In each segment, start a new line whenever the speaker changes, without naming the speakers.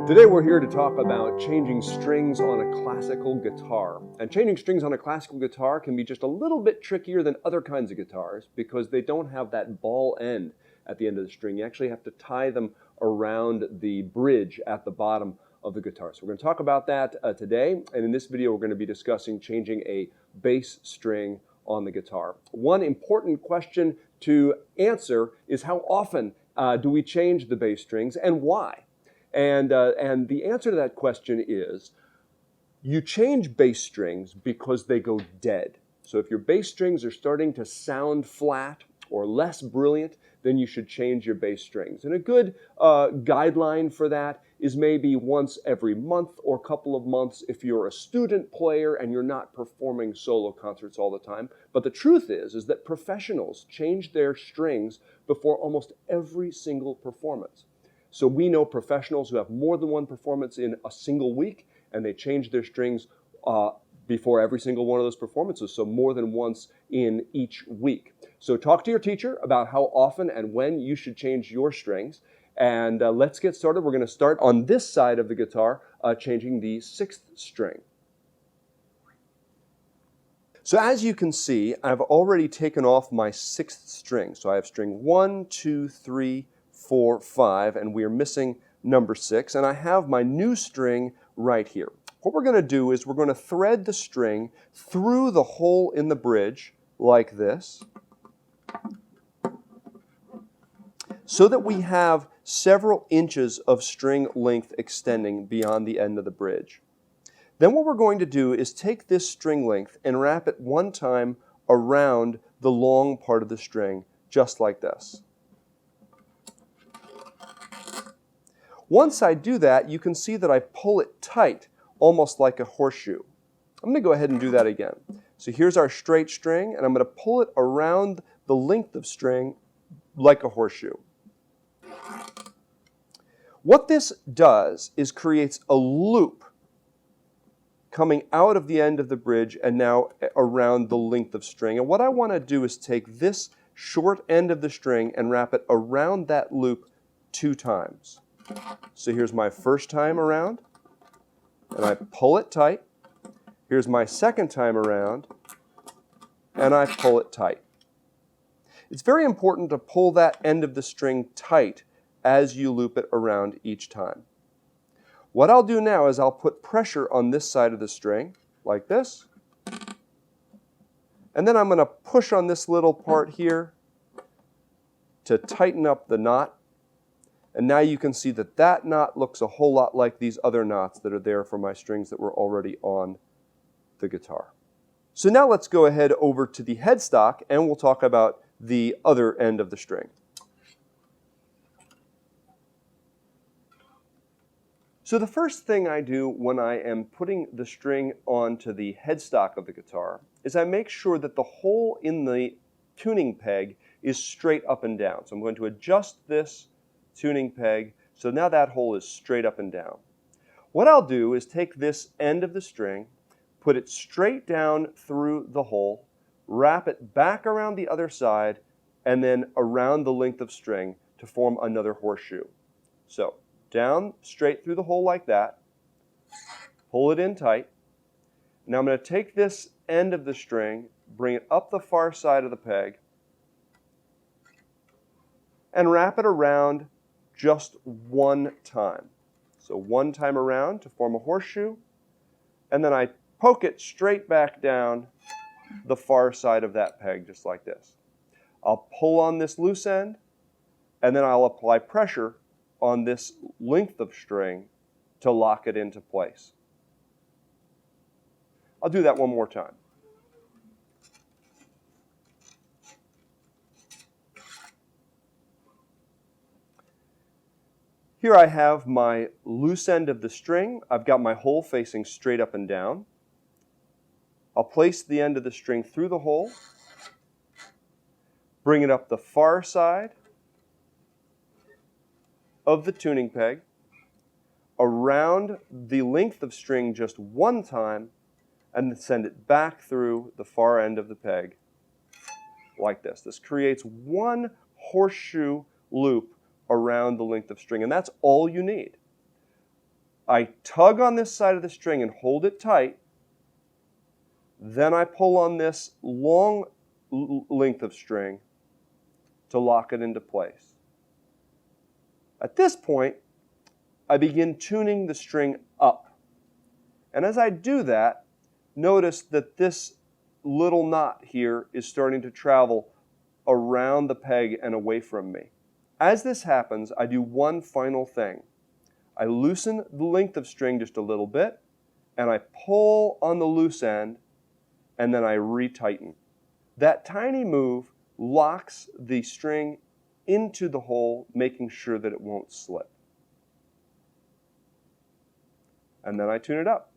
Today we're here to talk about changing strings on a classical guitar. And changing strings on a classical guitar can be just a little bit trickier than other kinds of guitars because they don't have that ball end at the end of the string. You actually have to tie them around the bridge at the bottom of the guitar. So we're going to talk about that today. And in this video we're going to be discussing changing a bass string on the guitar. One important question to answer is how often do we change the bass strings and why? And the answer to that question is you change bass strings because they go dead. So if your bass strings are starting to sound flat or less brilliant, then you should change your bass strings. And a good guideline for that is maybe once every month or couple of months if you're a student player and you're not performing solo concerts all the time. But the truth is that professionals change their strings before almost every single performance. So we know professionals who have more than one performance in a single week, and they change their strings before every single one of those performances, so more than once in each week. So talk to your teacher about how often and when you should change your strings. And let's get started. We're going to start on this side of the guitar, changing the 6th string. So as you can see, I've already taken off my 6th string. So I have string 1, 2, 3, 4, 5, and we are missing number 6. And I have my new string right here. What we're going to do is we're going to thread the string through the hole in the bridge like this, so that we have several inches of string length extending beyond the end of the bridge. Then what we're going to do is take this string length and wrap it one time around the long part of the string, just like this. Once I do that, you can see that I pull it tight, almost like a horseshoe. I'm going to go ahead and do that again. So here's our straight string, and I'm going to pull it around the length of string like a horseshoe. What this does is creates a loop coming out of the end of the bridge and now around the length of string. And what I want to do is take this short end of the string and wrap it around that loop 2 times. So here's my first time around, and I pull it tight. Here's my second time around, and I pull it tight. It's very important to pull that end of the string tight as you loop it around each time. What I'll do now is I'll put pressure on this side of the string, like this, and then I'm going to push on this little part here to tighten up the knot. And now you can see that that knot looks a whole lot like these other knots that are there for my strings that were already on the guitar. So now let's go ahead over to the headstock and we'll talk about the other end of the string. So the first thing I do when I am putting the string onto the headstock of the guitar is I make sure that the hole in the tuning peg is straight up and down. So I'm going to adjust this tuning peg, so now that hole is straight up and down. What I'll do is take this end of the string, put it straight down through the hole, wrap it back around the other side, and then around the length of string to form another horseshoe. So down straight through the hole like that, pull it in tight. Now I'm going to take this end of the string, bring it up the far side of the peg, and wrap it around just one time. So one time around to form a horseshoe, and then I poke it straight back down the far side of that peg, just like this. I'll pull on this loose end, and then I'll apply pressure on this length of string to lock it into place. I'll do that one more time. Here I have my loose end of the string. I've got my hole facing straight up and down. I'll place the end of the string through the hole, bring it up the far side of the tuning peg, around the length of string just one time, and then send it back through the far end of the peg like this. This creates one horseshoe loop around the length of string, and that's all you need. I tug on this side of the string and hold it tight. Then I pull on this long length of string to lock it into place. At this point, I begin tuning the string up. And as I do that, notice that this little knot here is starting to travel around the peg and away from me. As this happens, I do one final thing. I loosen the length of string just a little bit, and I pull on the loose end, and then I retighten. That tiny move locks the string into the hole, making sure that it won't slip. And then I tune it up.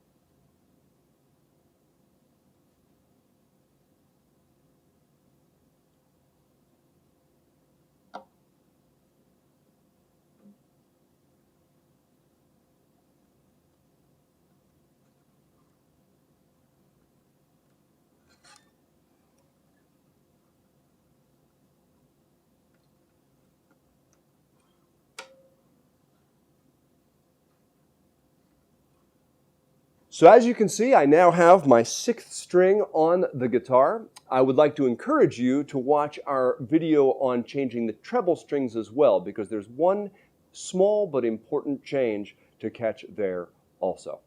So as you can see, I now have my 6th string on the guitar. I would like to encourage you to watch our video on changing the treble strings as well, because there's one small but important change to catch there also.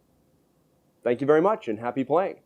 Thank you very much and happy playing.